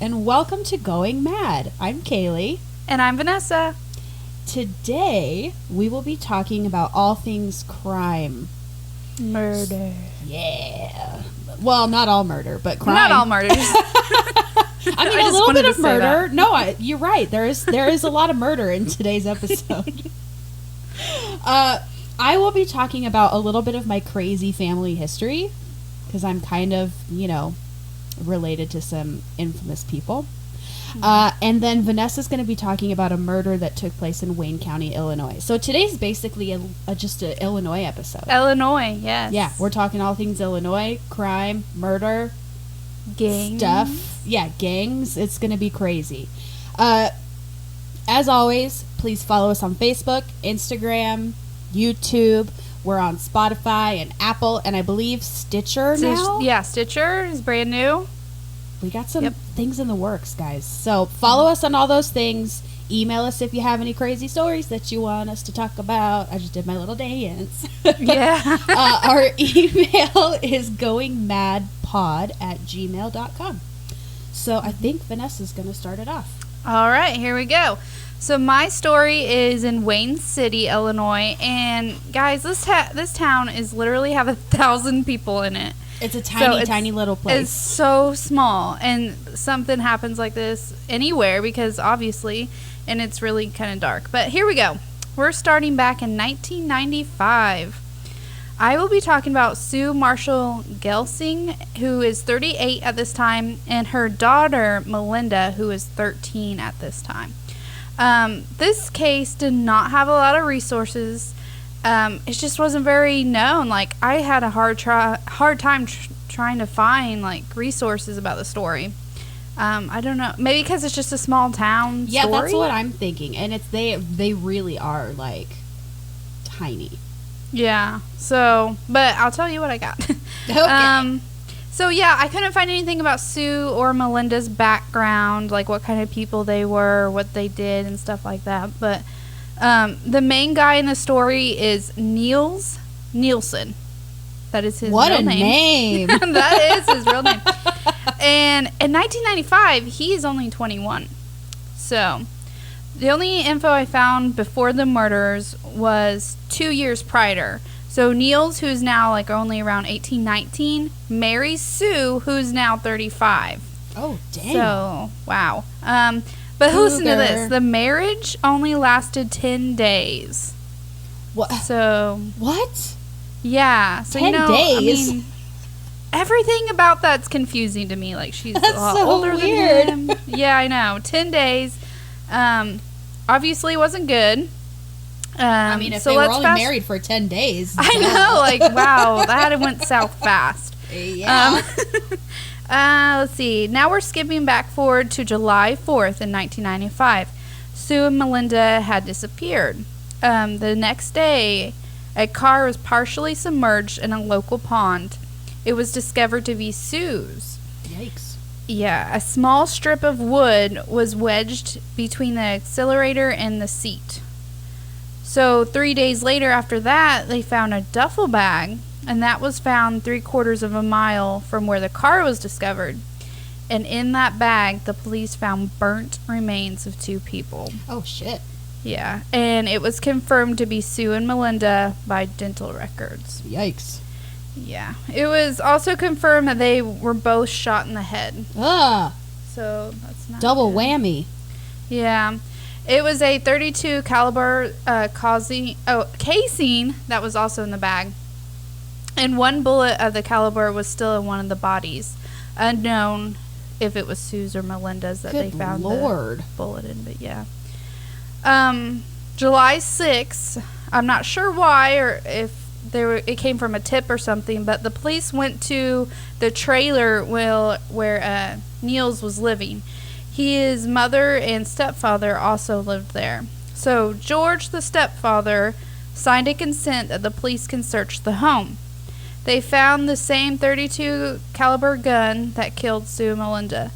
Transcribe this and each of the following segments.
and welcome to Going Mad. I'm Kaylee. And I'm Vanessa. Today, we will be talking about all things crime. Murder. Yeah. Well, not all murder, but crime. Not all murders. I mean, a little bit of murder. No, you're right. There is a lot of murder in today's episode. I will be talking about a little bit of my crazy family history, because I'm kind of, related to some infamous people. And then Vanessa's going to be talking about a murder that took place in Wayne County, Illinois. So today's basically just an Illinois episode. Illinois, yes. Yeah, we're talking all things Illinois, crime, murder, gangs. Stuff. Yeah, gangs. It's going to be crazy. As always, please follow us on Facebook, Instagram, YouTube. We're on Spotify and Apple, and I believe Stitcher now. Yeah, Stitcher is brand new. We got some things in the works, guys. So follow us on all those things. Email us if you have any crazy stories that you want us to talk about. I just did my little dance. Yeah. Our email is goingmadpod@gmail.com. So I think Vanessa's going to start it off. All right, here we go. So my story is in Wayne City, Illinois, and guys, this town is literally have 1,000 people in it. It's a tiny little place. It's so small, and something happens like this anywhere because obviously, and it's really kind of dark. But here we go. We're starting back in 1995. I will be talking about Sue Marshall Gelsing, who is 38 at this time, and her daughter, Melinda, who is 13 at this time. This case did not have a lot of resources. It just wasn't very known. Like, I had a hard time trying to find resources about the story. I don't know, maybe because it's just a small town story. Yeah, that's what I'm thinking. And it's they really are tiny. Yeah. So, but I'll tell you what I got. Okay. So yeah, I couldn't find anything about Sue or Melinda's background, like what kind of people they were, what they did, and stuff like that. But the main guy in the story is Niels Nielsen. That is his real name. What a name! That is his real name. And in 1995, he is only 21. So the only info I found before the murders was 2 years prior. So Niels, who's now only around 18, 19, marries Sue, who's now 35. Oh, dang. So, wow. But listen to this. The marriage only lasted 10 days. What? So. What? Yeah. So, 10 days? I mean, everything about that's confusing to me. She's that's a lot so older weird. than him. Yeah, I know. 10 days. Obviously wasn't good. If they were only married for 10 days. I know, wow, that went south fast. Yeah. Let's see. Now we're skipping back forward to July 4th in 1995. Sue and Melinda had disappeared. The next day, a car was partially submerged in a local pond. It was discovered to be Sue's. Yikes. Yeah, a small strip of wood was wedged between the accelerator and the seat. So 3 days later after that, they found a duffel bag, and that was found 3/4 of a mile from where the car was discovered. And in that bag, the police found burnt remains of 2 people. Oh, shit. Yeah, and it was confirmed to be Sue and Melinda by dental records. Yikes. Yeah. It was also confirmed that they were both shot in the head. Ugh. So that's not double good. Whammy. Yeah. It was a .32 caliber casing that was also in the bag. And 1 bullet of the caliber was still in one of the bodies. Unknown if it was Sue's or Melinda's that they found the bullet in, but yeah. July 6th, I'm not sure why or if it came from a tip or something, but the police went to the trailer where Niels was living. His mother and stepfather also lived there. So George, the stepfather, signed a consent that the police can search the home. They found the same .32 caliber gun that killed Sue and Melinda.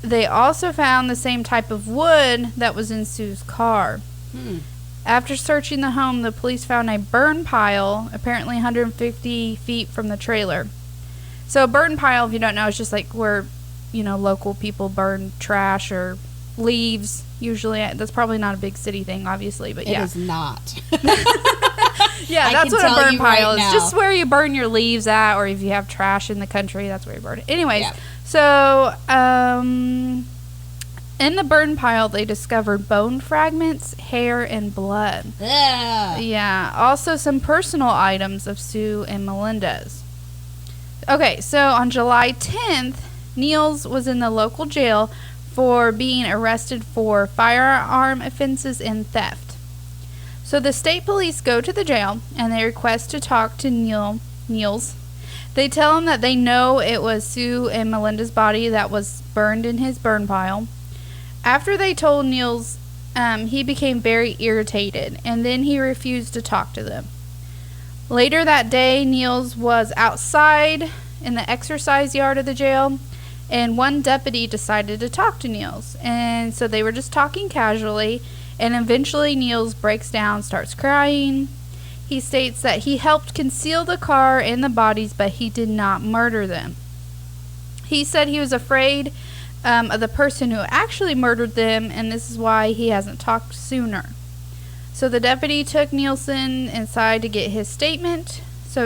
They also found the same type of wood that was in Sue's car. After searching the home, the police found a burn pile, apparently 150 feet from the trailer. So a burn pile, if you don't know, is just where local people burn trash or leaves. Usually, that's probably not a big city thing, obviously, but yeah. It is not. Yeah, I that's can what a tell burn you pile right is. now. Just where you burn your leaves at, or if you have trash in the country, that's where you burn it. Anyways, Yeah. so in the burn pile, they discovered bone fragments, hair, and blood. Ugh. Yeah, also some personal items of Sue and Melendez. Okay, so on July 10th, Niels was in the local jail for being arrested for firearm offenses and theft. So the state police go to the jail and they request to talk to Niels. They tell him that they know it was Sue and Melinda's body that was burned in his burn pile. After they told Niels, he became very irritated, and then he refused to talk to them. Later that day, Niels was outside in the exercise yard of the jail, and one deputy decided to talk to Niels. And so they were just talking casually, and eventually Niels breaks down, starts crying. He states that he helped conceal the car and the bodies, but he did not murder them. He said he was afraid of the person who actually murdered them, and this is why he hasn't talked sooner. So the deputy took Nielsen inside to get his statement. So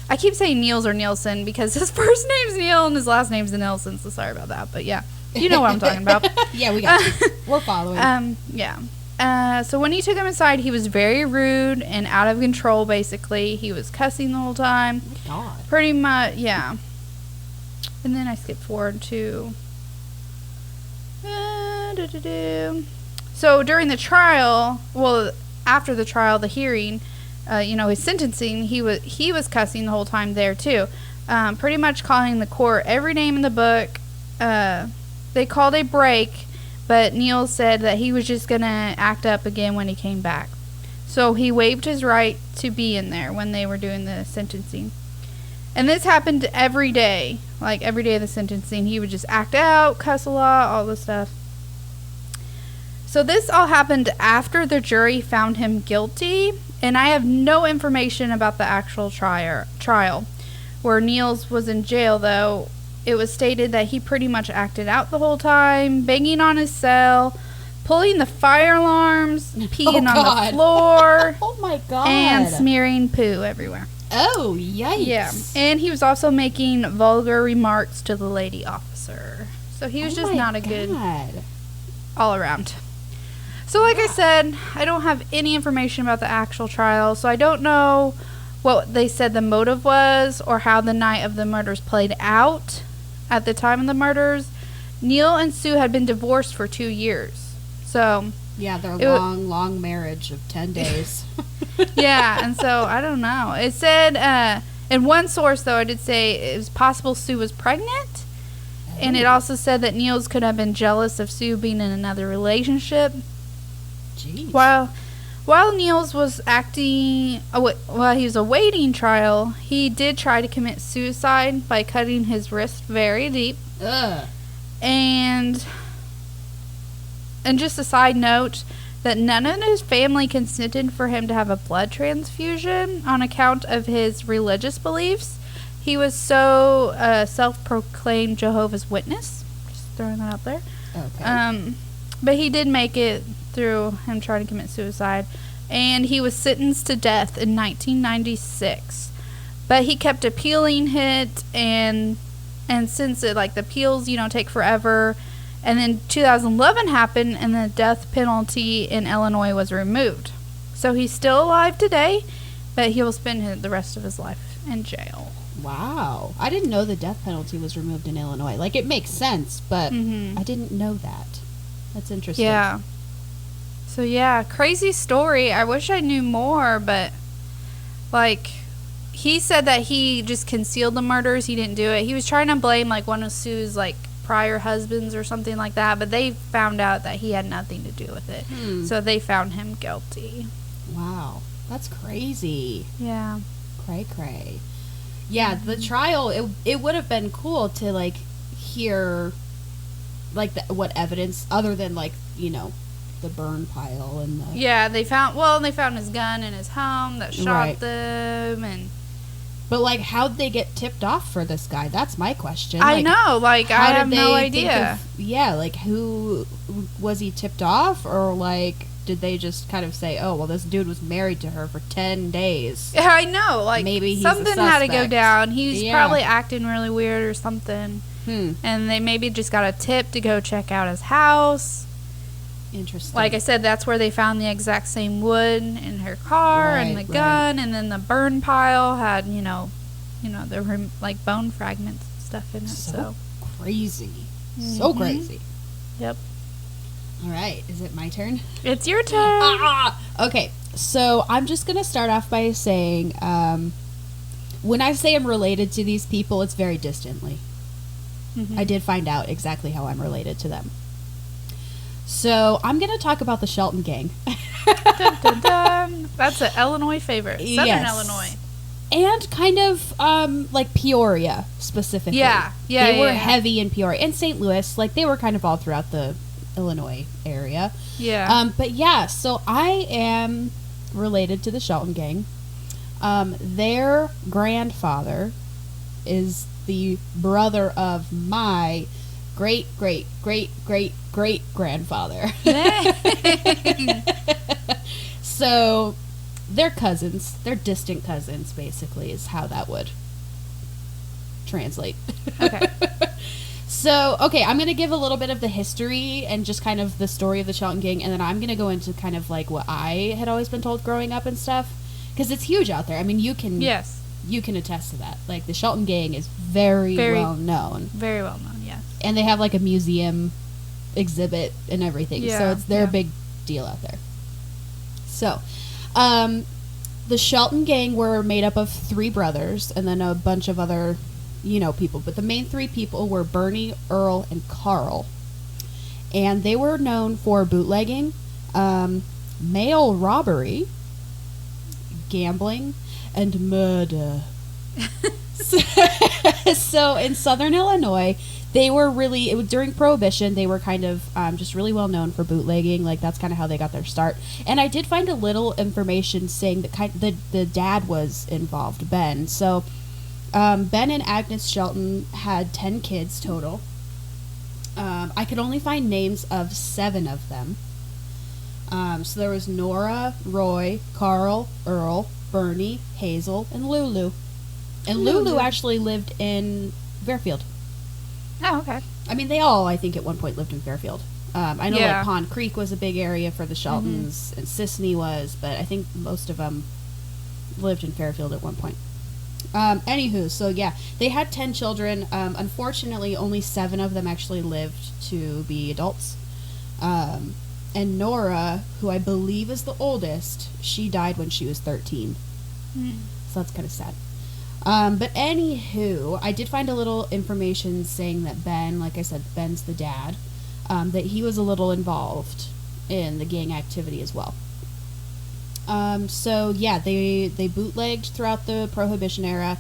I keep saying Niels or Nielsen because his first name's Neil and his last name's Nielsen, so sorry about that. But yeah, you know what I'm talking about. Yeah, we got you. We're following. Yeah. So when he took him inside, he was very rude and out of control, basically. He was cussing the whole time. Oh, God. Pretty much, yeah. And then I skipped forward to... So during the trial, after the trial, the hearing, his sentencing, he was cussing the whole time there too. Pretty much calling the court every name in the book. They called a break, but Neil said that he was just going to act up again when he came back. So he waived his right to be in there when they were doing the sentencing. And this happened every day. Like every day of the sentencing, he would just act out, cuss a lot, all this stuff. So this all happened after the jury found him guilty, and I have no information about the actual trial. Where Niels was in jail, though, it was stated that he pretty much acted out the whole time, banging on his cell, pulling the fire alarms, peeing on the floor, Oh my God. and smearing poo everywhere. Oh, yikes. Yeah, and he was also making vulgar remarks to the lady officer. So he was just not a good all around. So like I said, I don't have any information about the actual trial, so I don't know what they said the motive was or how the night of the murders played out at the time of the murders. Neil and Sue had been divorced for 2 years. So yeah, their long marriage of 10 days. Yeah, and so I don't know. It said in one source, though, it did say it was possible Sue was pregnant. And it also said that Niels could have been jealous of Sue being in another relationship. Jeez. While Niels was while he was awaiting trial, he did try to commit suicide by cutting his wrist very deep. Ugh. And just a side note, that none of his family consented for him to have a blood transfusion on account of his religious beliefs. He was so self-proclaimed Jehovah's Witness. Just throwing that out there. Okay. But he did make it through him trying to commit suicide. And he was sentenced to death in 1996. But he kept appealing it, and since the appeals, take forever. And then 2011 happened, and the death penalty in Illinois was removed. So he's still alive today, but he will spend the rest of his life in jail. Wow. I didn't know the death penalty was removed in Illinois. It makes sense, but I didn't know that. That's interesting. Yeah. So, yeah, crazy story. I wish I knew more, but, he said that he just concealed the murders. He didn't do it. He was trying to blame, one of Sue's, prior husbands or something like that, but they found out that he had nothing to do with it. So they found him guilty. Wow. That's crazy. Yeah. Cray. Yeah, the trial, it would have been cool to, hear, what evidence, other than, the burn pile and the... Yeah, they found his gun in his home that shot them, and But, like, how'd they get tipped off for this guy? That's my question. I Like, know, like, I how have did no they think idea. yeah, like, who was he tipped off, or like, did they just kind of say, "Oh, well, this dude was married to her for 10 days"? Yeah, I know, like, Maybe he's a something had to go suspect. down. He's Yeah. probably acting really weird or something. And they maybe just got a tip to go check out his house. Interesting. Like I said, that's where they found the exact same wood in her car and the Right, right. gun, and then the burn pile had, there were like bone fragments and stuff in it. So, crazy. So Mhm. crazy. yep. All right, is it my turn? It's your turn. Okay, so I'm just going to start off by saying when I say I'm related to these people, it's very distantly. Mhm. I did find out exactly how I'm related to them. So I'm going to talk about the Shelton Gang. Dun, dun, dun. That's an Illinois favorite. Southern Yes. Illinois. And kind of like Peoria specifically. Yeah. They were yeah. heavy in Peoria. And St. Louis. Like, they were kind of all throughout the Illinois area. Yeah. But yeah, so I am related to the Shelton Gang. Their grandfather is the brother of my great great great great great grandfather. So they're cousins. They're distant cousins, basically, is how that would translate. Okay. So, okay, I'm going to give a little bit of the history and just kind of the story of the Shelton Gang, and then I'm going to go into kind of like what I had always been told growing up and stuff, because it's huge out there. I mean, you can attest to that. Like, the Shelton Gang is very well known. Very well known, yes. And they have like a museum exhibit and everything. So they're a big deal out there. So, the Shelton Gang were made up of 3 brothers and then a bunch of other, people. But the main 3 people were Bernie, Earl, and Carl. And they were known for bootlegging, mail robbery, gambling, and murder. So in Southern Illinois, they were really, during Prohibition, they were kind of just really well known for bootlegging. Like, that's kind of how they got their start. And I did find a little information saying that the dad was involved, Ben. So Ben and Agnes Shelton had 10 kids total. I could only find names of 7 of them. So there was Nora, Roy, Carl, Earl, Bernie, Hazel, and Lulu. And Lulu actually lived in Fairfield. Oh, okay. I mean, they all, I think, at one point lived in Fairfield. I know, Yeah. like, Pond Creek was a big area for the Sheltons, and Sisney was, but I think most of them lived in Fairfield at one point. Anywho, so yeah, they had 10 children. Unfortunately, only 7 of them actually lived to be adults. And Nora, who I believe is the oldest, she died when she was 13. So that's kind of sad. But anywho, I did find a little information saying that Ben, like I said, Ben's the dad, that he was a little involved in the gang activity as well. So yeah, they bootlegged throughout the Prohibition era.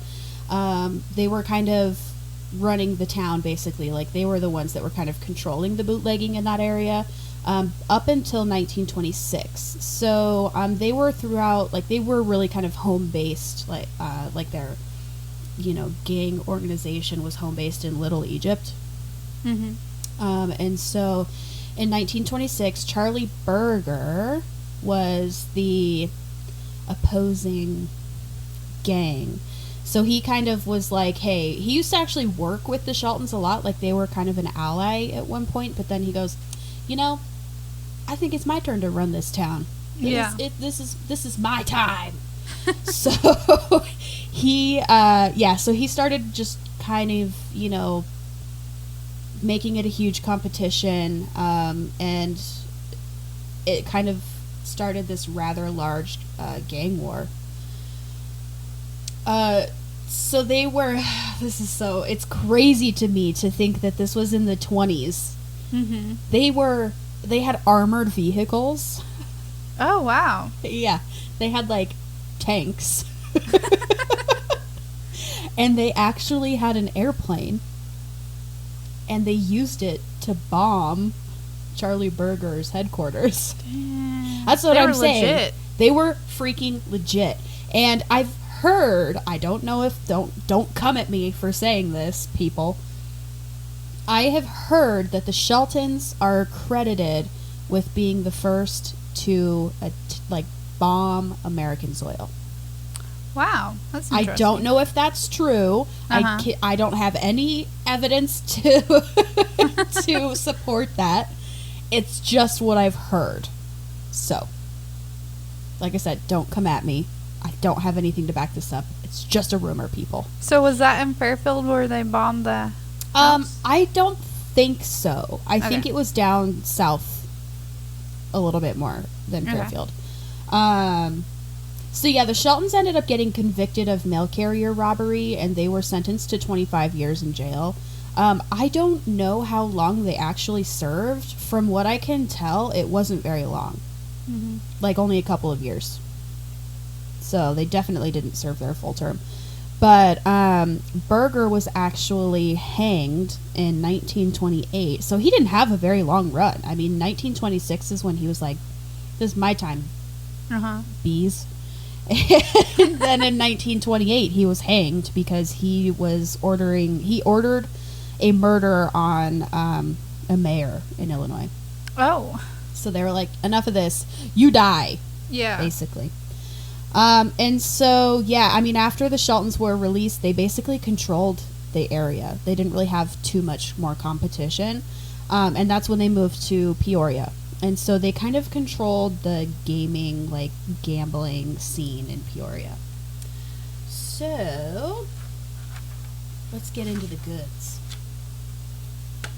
They were kind of running the town, basically. Like, they were the ones that were kind of controlling the bootlegging in that area. Up until 1926. So they were throughout, like, they were really kind of home based, like their gang organization was home based in Little Egypt. And so in 1926, Charlie Berger was the opposing gang. So he kind of was like, hey, he used to actually work with the Sheltons a lot, like they were kind of an ally at one point, but then he goes, I think it's my turn to run this town. This is my time. So he started just kind of, making it a huge competition, and it kind of started this rather large gang war. So they were, it's crazy to me to think that this was in the 20s. They had armored vehicles. Oh, wow. Yeah. They had, like, tanks. And they actually had an airplane. And they used it to bomb Charlie Berger's headquarters. Damn. That's what I'm saying. Legit. They were freaking legit. And I've heard, I don't know if, don't come at me for saying this, people. I have heard that the Sheltons are credited with being the first to bomb American soil. Wow, that's interesting. I don't know if that's true. I don't have any evidence to to support that. It's just what I've heard. So, like I said, don't come at me. I don't have anything to back this up. It's just a rumor, people. So was that in Fairfield where they bombed the house? I don't think so. I think it was down south a little bit more than Fairfield. So yeah, the Sheltons ended up getting convicted of mail carrier robbery, and they were sentenced to 25 years in jail. I don't know how long they actually served. From what I can tell, it wasn't very long. Mm-hmm. Like only a couple of years. So they definitely didn't serve their full term. But Berger was actually hanged in 1928. So he didn't have a very long run. I mean, 1926 is when he was like, this is my time, bees. And then in 1928, he was hanged because he ordered a murder on a mayor in Illinois. Oh. So they were like, enough of this. You die. Yeah. Basically. And so, yeah, I mean, after the Sheltons were released, they basically controlled the area. They didn't really have too much more competition. And that's when they moved to Peoria. And so they kind of controlled the gaming, like, gambling scene in Peoria. So, let's get into the goods.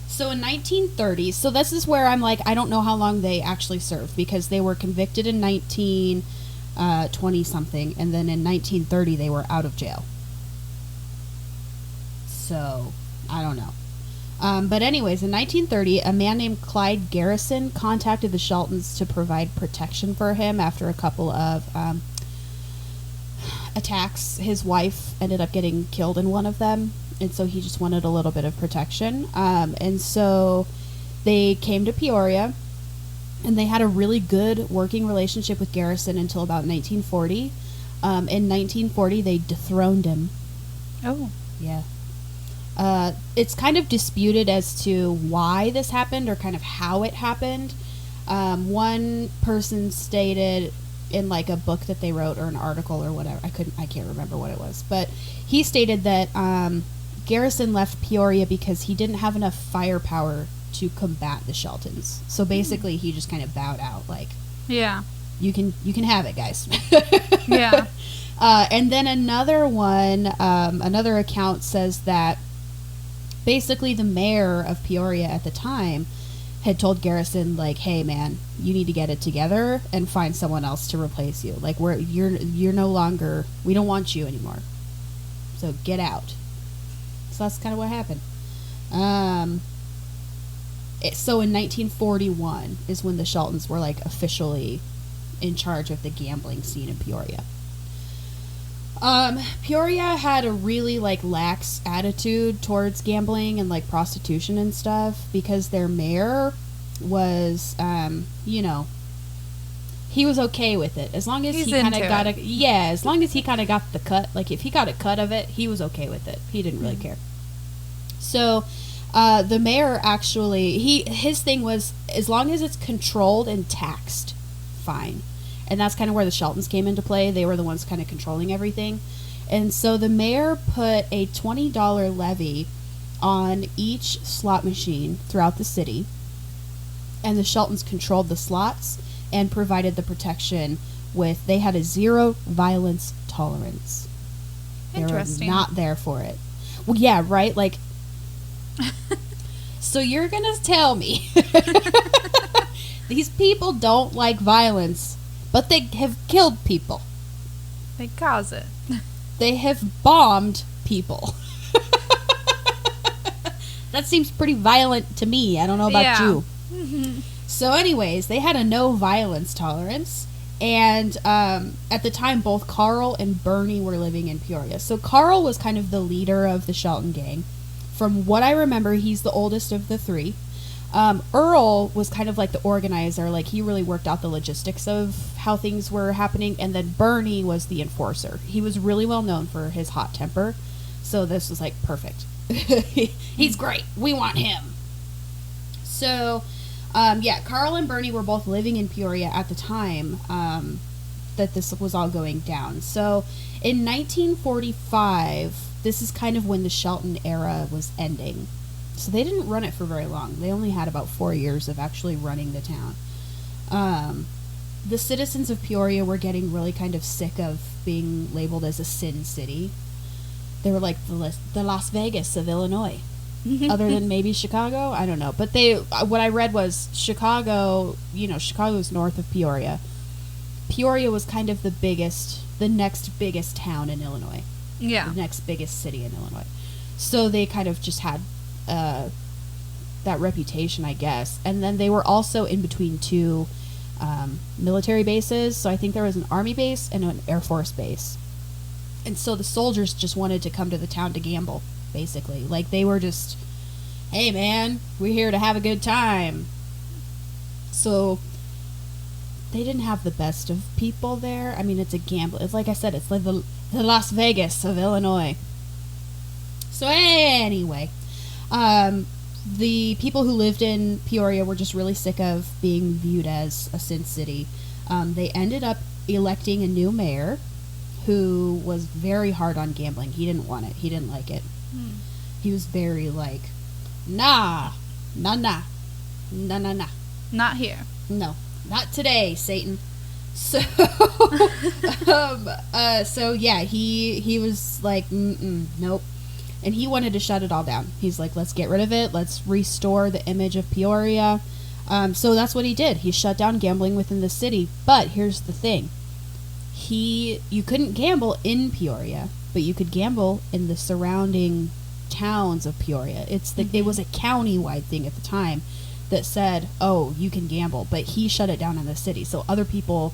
So in 1930, so this is where I'm like, I don't know how long they actually served, because they were convicted in 1920-something, and then in 1930 they were out of jail. So, I don't know. But anyways, in 1930, a man named Clyde Garrison contacted the Sheltons to provide protection for him after a couple of attacks. His wife ended up getting killed in one of them, and so he just wanted a little bit of protection. And so they came to Peoria, and they had a really good working relationship with Garrison until about 1940. In 1940, they dethroned him. Oh. Yeah. It's kind of disputed as to why this happened or kind of how it happened. One person stated in like a book that they wrote or an article or whatever, I can't remember what it was, but he stated that Garrison left Peoria because he didn't have enough firepower to combat the Sheltons. So basically he just kind of bowed out, like, yeah, you can have it, guys. Yeah. And then another account says that basically the mayor of Peoria at the time had told Garrison, like, hey man, you need to get it together and find someone else to replace you. Like, you're no longer, we don't want you anymore. So get out. So that's kind of what happened. So in 1941 is when the Sheltons were like officially in charge of the gambling scene in Peoria. Peoria had a really, like, lax attitude towards gambling and, like, prostitution and stuff because their mayor was, he was okay with it. As long as he kind of got as long as he kind of got the cut, like, if he got a cut of it, he was okay with it. He didn't really care. So, the mayor actually, his thing was, as long as it's controlled and taxed, fine. And that's kind of where the Sheltons came into play. They were the ones kind of controlling everything. And so the mayor put a $20 levy on each slot machine throughout the city. And the Sheltons controlled the slots and provided the protection with, they had a zero violence tolerance. Interesting. They were not there for it. Well, yeah, right? Like, so you're going to tell me these people don't like violence, but they have killed people. They cause it. They have bombed people. That seems pretty violent to me. I don't know about you. Mm-hmm. So anyways, they had a no violence tolerance. And at the time, both Carl and Bernie were living in Peoria. So Carl was kind of the leader of the Shelton gang. From what I remember, he's the oldest of the three. Earl was kind of like the organizer. Like, he really worked out the logistics of how things were happening. And then Bernie was the enforcer. He was really well known for his hot temper. So this was like perfect. He's great. We want him. So, Carl and Bernie were both living in Peoria at the time that this was all going down. So in 1945, this is kind of when the Shelton era was ending. So they didn't run it for very long. They only had about 4 years of actually running the town. The citizens of Peoria were getting really kind of sick of being labeled as a sin city. They were like the Las Vegas of Illinois. Other than maybe Chicago, I don't know. But what I read was Chicago, Chicago's north of Peoria. Peoria was kind of the next biggest town in Illinois. Yeah. The next biggest city in Illinois. So they kind of just had that reputation, I guess. And then they were also in between two military bases. So I think there was an Army base and an Air Force base. And so the soldiers just wanted to come to the town to gamble, basically. Like, they were just, hey, man, we're here to have a good time. So they didn't have the best of people there. I mean, it's a gamble. It's like I said, it's like the Las Vegas of Illinois. So anyway, the people who lived in Peoria were just really sick of being viewed as a sin city. They ended up electing a new mayor who was very hard on gambling. He didn't want it. He didn't like it. He was very like, nah. Not here. No, not today, Satan. So, he was like, nope. And he wanted to shut it all down. He's like, let's get rid of it. Let's restore the image of Peoria. So that's what he did. He shut down gambling within the city. But here's the thing. You couldn't gamble in Peoria, but you could gamble in the surrounding towns of Peoria. It was a county-wide thing at the time that said, oh, you can gamble, but he shut it down in the city. So other people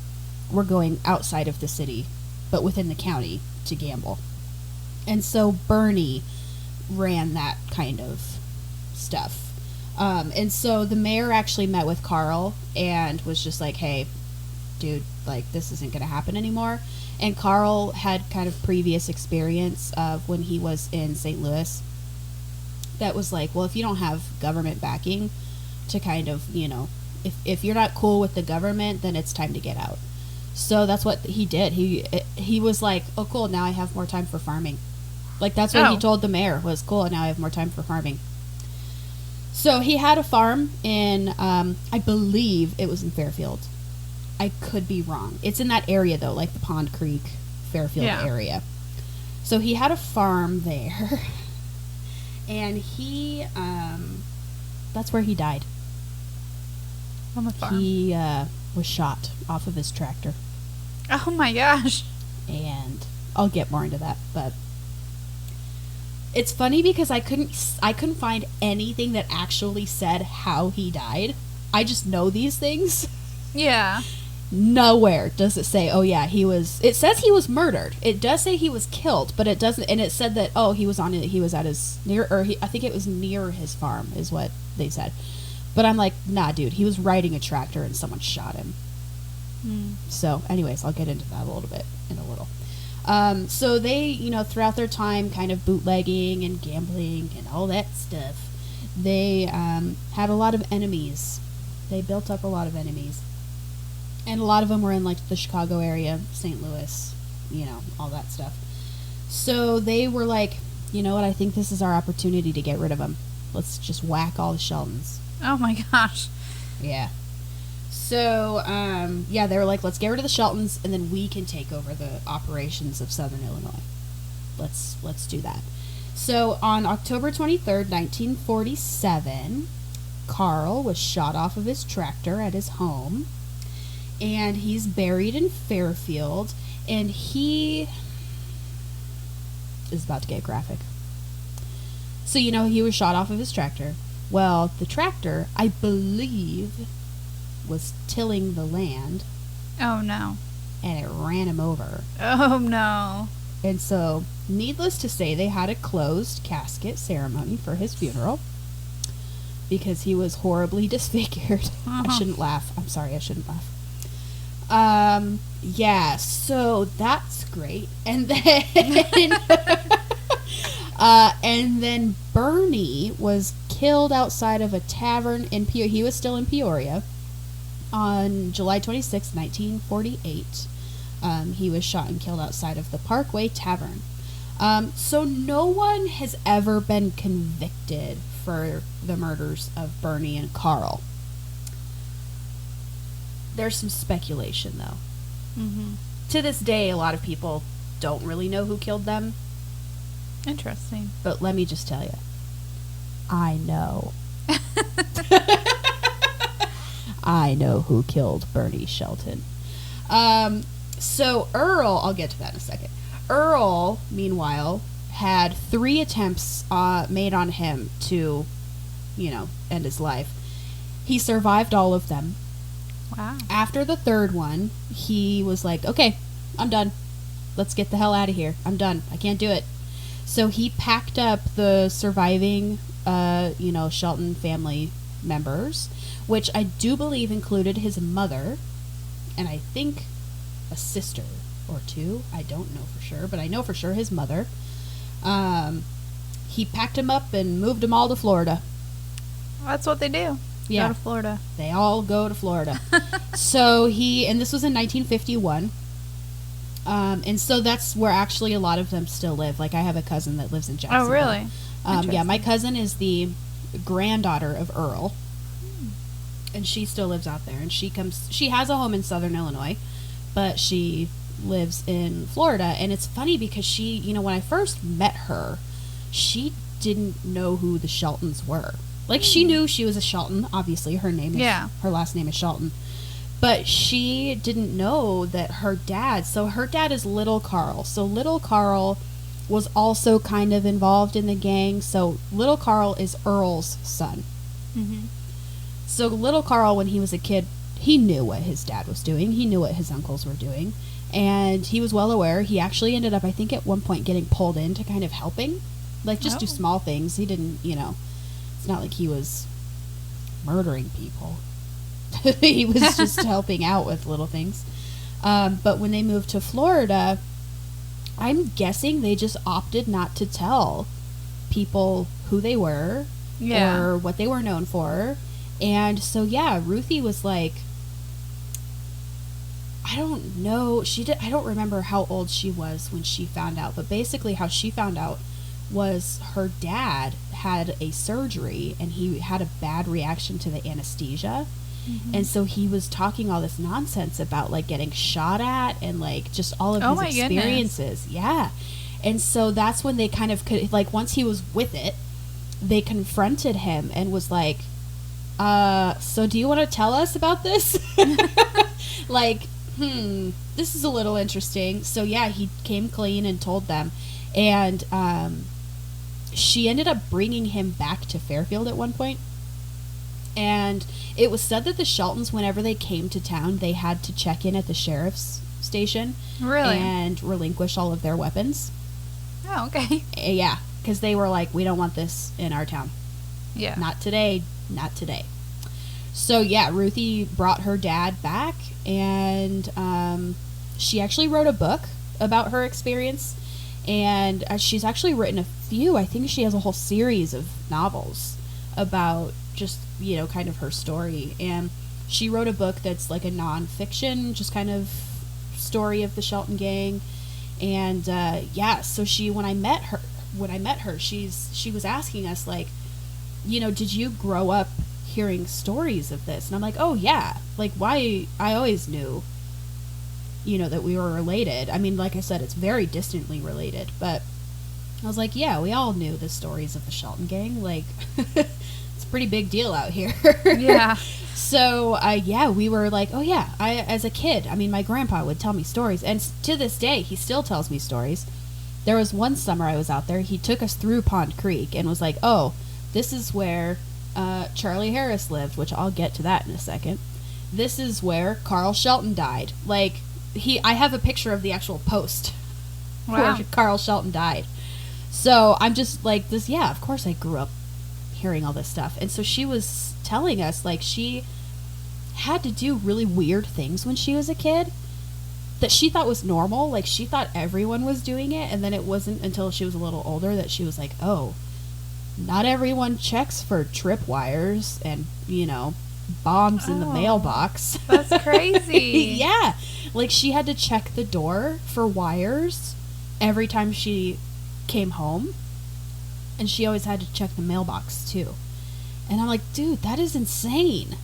were going outside of the city, but within the county to gamble. And so Bernie ran that kind of stuff. And so the mayor actually met with Carl and was just like, hey, dude, like, this isn't going to happen anymore. And Carl had kind of previous experience of when he was in St. Louis that was like, well, if you don't have government backing to kind of, if you're not cool with the government, then it's time to get out. So that's what he did. He was like, oh, cool, now I have more time for farming. Like, that's what he told the mayor was, cool, now I have more time for farming. So he had a farm in, I believe it was in Fairfield. I could be wrong. It's in that area, though, like the Pond Creek, Fairfield area. So he had a farm there. And that's where he died. On the farm? He was shot off of his tractor. Oh my gosh. And I'll get more into that, but it's funny because I couldn't find anything that actually said how he died. I just know these things. Yeah. Nowhere does it say, oh yeah, it says he was murdered. It does say he was killed, but it doesn't, and it said that, oh, he was at his I think it was near his farm is what they said. But I'm like, nah, dude, he was riding a tractor and someone shot him. So anyways, I'll get into that a little bit in a little. So they, throughout their time kind of bootlegging and gambling and all that stuff, they had a lot of enemies. They built up a lot of enemies. And a lot of them were in, like, the Chicago area, St. Louis, all that stuff. So they were like, you know what, I think this is our opportunity to get rid of them. Let's just whack all the Sheltons. Oh, my gosh. Yeah. So, they were like, let's get rid of the Sheltons, and then we can take over the operations of Southern Illinois. Let's do that. So, on October 23rd, 1947, Carl was shot off of his tractor at his home. And he's buried in Fairfield, and he is about to get graphic. So, he was shot off of his tractor. Well, the tractor, I believe, was tilling the land. Oh, no. And it ran him over. Oh, no. And so, needless to say, they had a closed casket ceremony for his funeral. because he was horribly disfigured. I shouldn't laugh. I'm sorry, I shouldn't laugh. Yeah, so that's great. And then and then Bernie was killed outside of a tavern in Peoria. He was still in Peoria on July 26, 1948. He was shot and killed outside of the Parkway Tavern. So no one has ever been convicted for the murders of Bernie and Carl. There's some speculation, though. Mm-hmm. To this day, a lot of people don't really know who killed them. Interesting. But let me just tell you, I know. I know who killed Bernie Shelton. So Earl, I'll get to that in a second. Earl, meanwhile, had 3 attempts made on him to, end his life. He survived all of them. Wow. After the 3rd one, he was like, okay, I'm done. Let's get the hell out of here. I'm done. I can't do it. So he packed up the surviving, Shelton family members, which I do believe included his mother, and I think a sister or 2. I don't know for sure, but I know for sure his mother. He packed them up and moved them all to Florida. That's what they do. Yeah. Go to Florida. They all go to Florida. So and this was in 1951. And so that's where actually a lot of them still live. Like I have a cousin that lives in Jacksonville. Oh, really? Yeah, my cousin is the granddaughter of Earl. And she still lives out there. And she has a home in Southern Illinois, but she lives in Florida. And it's funny because she, when I first met her, she didn't know who the Sheltons were. Like, she knew she was a Shelton. Obviously, her last name is Shelton. But she didn't know that her dad... So, her dad is Little Carl. So, Little Carl was also kind of involved in the gang. So, Little Carl is Earl's son. Mm-hmm. So, Little Carl, when he was a kid, he knew what his dad was doing. He knew what his uncles were doing. And he was well aware. He actually ended up, I think, at one point getting pulled in to kind of helping. Like, just do small things. He didn't, It's not like he was murdering people. He was just helping out with little things. But when they moved to Florida, I'm guessing they just opted not to tell people who they were or what they were known for. And so, yeah, Ruthie was like, I don't know. I don't remember how old she was when she found out. But basically how she found out was her dad had a surgery and he had a bad reaction to the anesthesia. Mm-hmm. And so he was talking all this nonsense about like getting shot at and like just all of his experiences. Goodness. Yeah. And so that's when they kind of could, like, once he was with it, they confronted him and was like, so do you want to tell us about this? Like, this is a little interesting. So yeah, he came clean and told them. And she ended up bringing him back to Fairfield at one point. And it was said that the Sheltons, whenever they came to town, they had to check in at the sheriff's station. Really? And relinquish all of their weapons. Oh, okay. Yeah, because they were like, we don't want this in our town. Yeah. Not today, not today. So yeah, Ruthie brought her dad back, and she actually wrote a book about her experience. And she's actually written a few. I think she has a whole series of novels about just, kind of her story. And she wrote a book that's like a nonfiction, just kind of story of the Shelton gang. And yeah, so when I met her, she was asking us like, did you grow up hearing stories of this? And I'm like, oh yeah, like why? I always knew, that we were related. I mean, like I said, it's very distantly related, but I was like, yeah, we all knew the stories of the Shelton gang. Like, it's a pretty big deal out here. Yeah. So, yeah, we were like, oh yeah, as a kid, I mean, my grandpa would tell me stories, and to this day, he still tells me stories. There was one summer I was out there, he took us through Pond Creek and was like, oh, this is where Charlie Harris lived, which I'll get to that in a second. This is where Carl Shelton died. Like, I have a picture of the actual post where Carl Shelton died. So I'm just like this. Yeah, of course I grew up hearing all this stuff. And so she was telling us, like, she had to do really weird things when she was a kid that she thought was normal. Like, she thought everyone was doing it, and then it wasn't until she was a little older that she was like, oh, not everyone checks for tripwires and, you know, bombs in the mailbox. That's crazy. Yeah. Like, she had to check the door for wires every time she came home. And she always had to check the mailbox, too. And I'm like, dude, that is insane.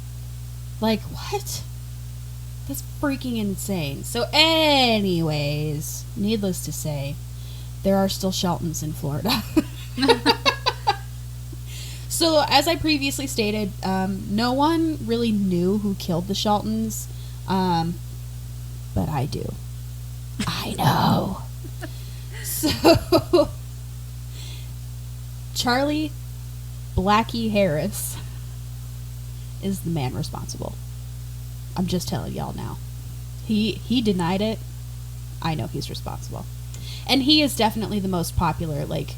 Like, what? That's freaking insane. So, anyways, needless to say, there are still Sheltons in Florida. So, as I previously stated, no one really knew who killed the Sheltons, but I do. I know. So, Charlie Blackie Harris is the man responsible. I'm just telling y'all now. He denied it. I know he's responsible. And he is definitely the most popular. Like,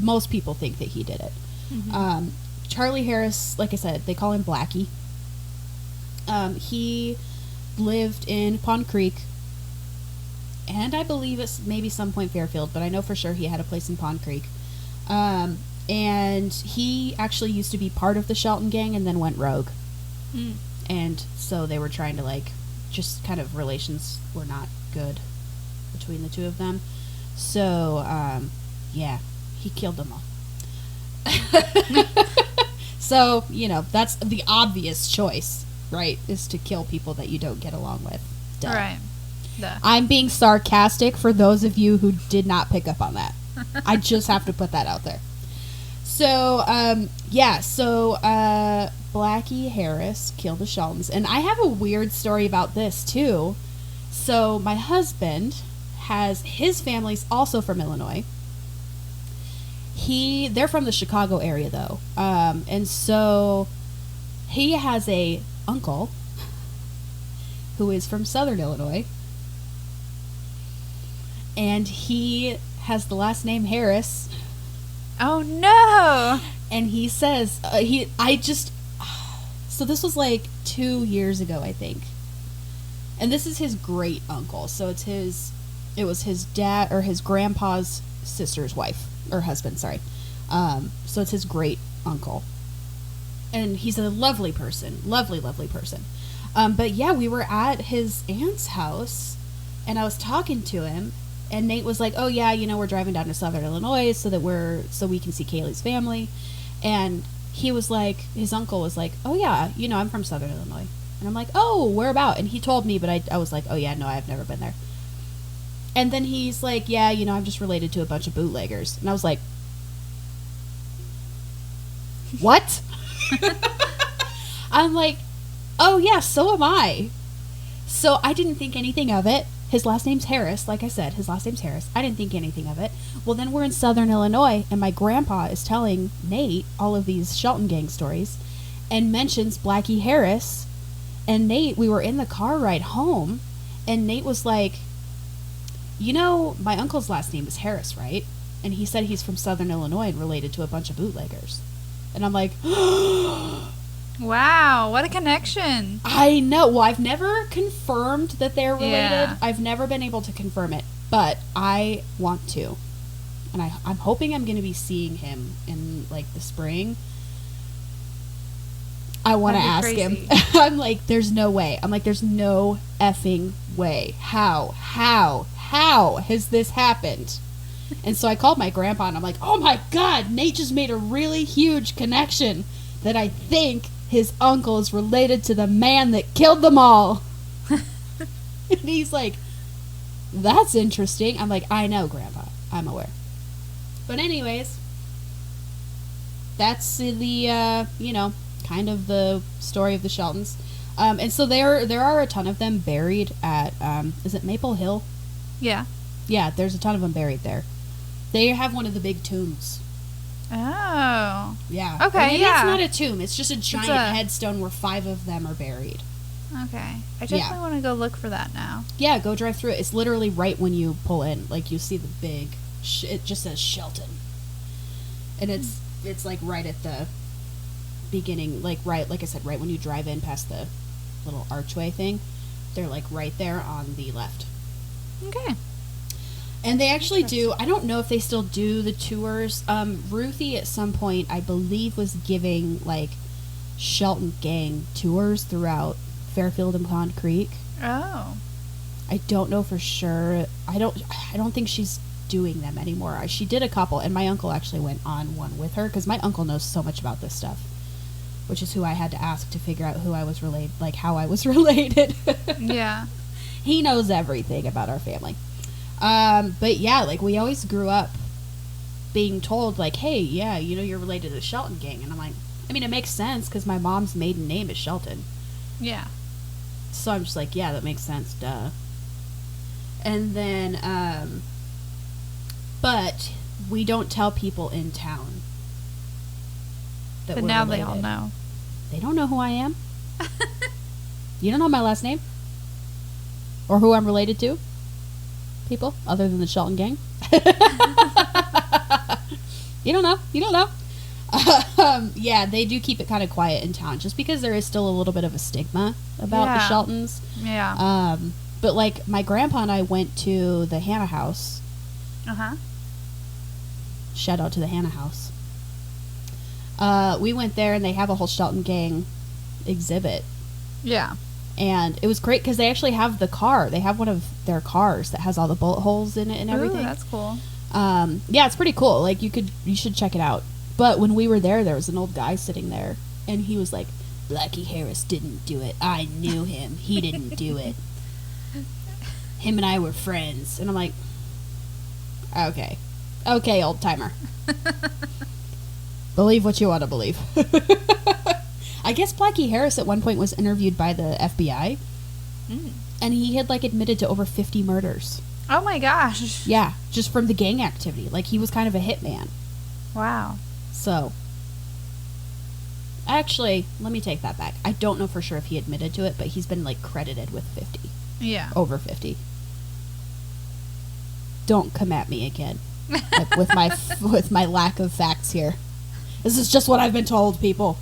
most people think that he did it. Mm-hmm. Charlie Harris, like I said, they call him Blackie. He lived in Pond Creek, and I believe it's maybe some point Fairfield, but I know for sure he had a place in Pond Creek. And he actually used to be part of the Shelton gang and then went rogue. Mm. And so they were trying to, like, just kind of relations were not good between the two of them. So, yeah, he killed them all. So, you know, that's the obvious choice, right? Is to kill people that you don't get along with. Duh. Right. Duh. I'm being sarcastic for those of you who did not pick up on that. I just have to put that out there. So, yeah, so Blackie Harris killed the Sheltons. And I have a weird story about this, too. So, my husband his family's also from Illinois. They're from the Chicago area, though. And so, he has a uncle who is from Southern Illinois. And he has the last name Harris. Oh no! And he says so this was like 2 years ago, I think. And this is his great uncle. So it was his dad or his grandpa's sister's wife or husband, sorry. So it's his great uncle. And he's a lovely person, lovely person. But yeah, we were at his aunt's house and I was talking to him. And Nate was like, oh, yeah, you know, we're driving down to Southern Illinois so we can see Kaylee's family. And he was like, his uncle was like, oh, yeah, you know, I'm from Southern Illinois. And I'm like, oh, where about? And he told me, but I was like, oh, yeah, no, I've never been there. And then he's like, yeah, you know, I'm just related to a bunch of bootleggers. And I was like, what? I'm like, oh, yeah, so am I. So I didn't think anything of it. His last name's Harris. Like I said, his last name's Harris. I didn't think anything of it. Well, then we're in Southern Illinois, and my grandpa is telling Nate all of these Shelton gang stories and mentions Blackie Harris. And Nate, we were in the car ride home, and Nate was like, you know, my uncle's last name is Harris, right? And he said he's from Southern Illinois and related to a bunch of bootleggers. And I'm like, wow, what a connection. I know. Well, I've never confirmed that they're related. Yeah. I've never been able to confirm it, but I want to. And I'm hoping I'm going to be seeing him in, like, the spring. I want to ask him. I'm like, there's no way. I'm like, there's no effing way. How has this happened? And so I called my grandpa, and I'm like, oh, my God, Nate just made a really huge connection that I think his uncle is related to the man that killed them all. And he's like, that's interesting. I'm like, I know, Grandpa. I'm aware. But anyways, that's the, you know, kind of the story of the Sheltons. And so there are a ton of them buried at, is it Maple Hill? Yeah. Yeah, there's a ton of them buried there. They have one of the big tombs. Oh. Yeah. Okay, Maybe yeah. it's not a tomb. It's just a giant headstone where 5 of them are buried. Okay. I definitely want to go look for that now. Yeah, go drive through it. It's literally right when you pull in. Like, you see the big... it just says Shelton. And it's like right at the beginning, like like I said, right when you drive in past the little archway thing. They're like right there on the left. Okay. And they actually do, I don't know if they still do the tours. Ruthie at some point, I believe, was giving like Shelton Gang tours throughout Fairfield and Pond Creek. Oh. I don't know for sure. I don't think she's doing them anymore. She did a couple, and my uncle actually went on one with her because my uncle knows so much about this stuff, which is who I had to ask to figure out who I was related, like how I was related. Yeah. He knows everything about our family. But yeah, like we always grew up being told like, hey, yeah, you know, you're related to the Shelton Gang. And I'm like, I mean, it makes sense because my mom's maiden name is Shelton. Yeah. So I'm just like, yeah, that makes sense, duh. And then, but we don't tell people in town that But we're now related. they all know. They don't know who I am. You don't know my last name? Or who I'm related to? People, other than the Shelton Gang? You don't know. You don't know. Yeah, they do keep it kind of quiet in town just because there is still a little bit of a stigma about the Sheltons. Yeah. But like my grandpa and I went to the Hannah house. Uh-huh. Shout out to the Hannah house. We went there and they have a whole Shelton Gang exhibit. Yeah. And it was great because they actually have the car. They have one of their cars that has all the bullet holes in it and everything. Ooh, that's cool. Yeah, it's pretty cool. Like you should check it out. But when we were there was an old guy sitting there, and he was like, "Blackie Harris didn't do it. I knew him. He didn't do it. Him and I were friends." And I'm like, "Okay, old timer. Believe what you want to believe." I guess Blackie Harris at one point was interviewed by the FBI, and he had like admitted to over 50 murders. Oh my gosh. Yeah, just from the gang activity. Like he was kind of a hitman. Wow. So, actually, let me take that back. I don't know for sure if he admitted to it, but he's been like credited with 50. Yeah. Over 50. Don't come at me again like, with my lack of facts here. This is just what I've been told, people.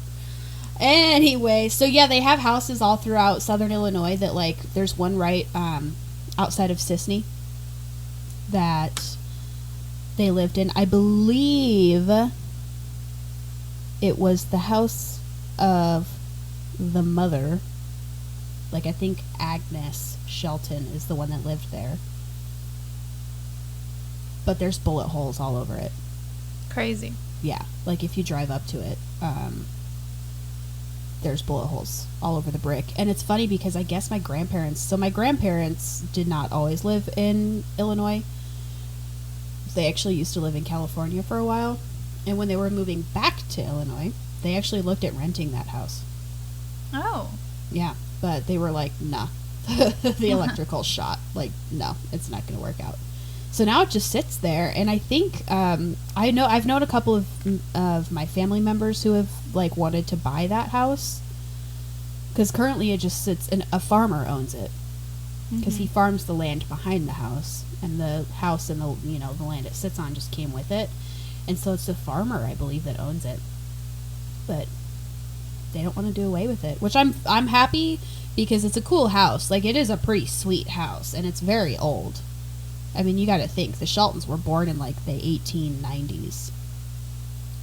Anyway, so yeah, they have houses all throughout southern Illinois that, like, there's one right outside of Sisney that they lived in. I believe it was the house of the mother. Like, I think Agnes Shelton is the one that lived there. But there's bullet holes all over it. Crazy. Yeah, like if you drive up to it, there's bullet holes all over the brick. And it's funny because I guess my grandparents did not always live in Illinois. They actually used to live in California for a while. And when they were moving back to Illinois, they actually looked at renting that house. Oh. Yeah, but they were like, nah. The electrical shot. Like, no, it's not going to work out. So now it just sits there, and I think I've known a couple of my family members who have like wanted to buy that house because currently it just sits, and a farmer owns it because he farms the land behind the house, and the house and the land it sits on just came with it, and so it's the farmer, I believe, that owns it, but they don't want to do away with it, which I'm happy because it's a cool house. Like, it is a pretty sweet house, and it's very old. I mean, you got to think, the Sheltons were born in, like, the 1890s.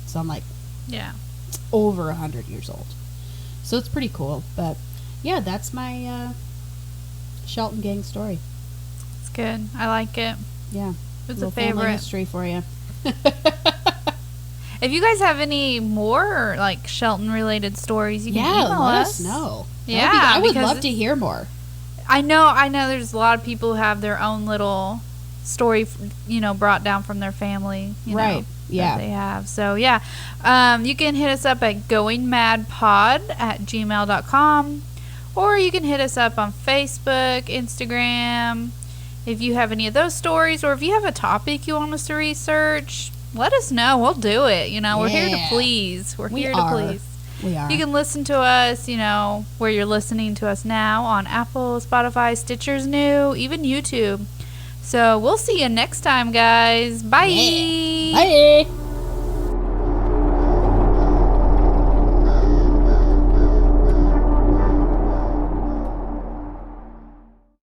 So I'm like, yeah, it's over 100 years old. So it's pretty cool. But, yeah, that's my Shelton Gang story. It's good. I like it. Yeah. It's a favorite. Family history for you. If you guys have any more, like, Shelton-related stories, you can email let us. us know. Yeah. I would love to hear more. I know there's a lot of people who have their own little story, brought down from their family, right? Yeah, that they have. So yeah, you can hit us up at goingmadpod@gmail.com, or you can hit us up on Facebook, Instagram. If you have any of those stories, or if you have a topic you want us to research, let us know. We'll do it. We're here to please. We are. You can listen to us, where you're listening to us now on Apple, Spotify, Stitcher's New, even YouTube. So we'll see you next time, guys. Bye. Yeah. Bye.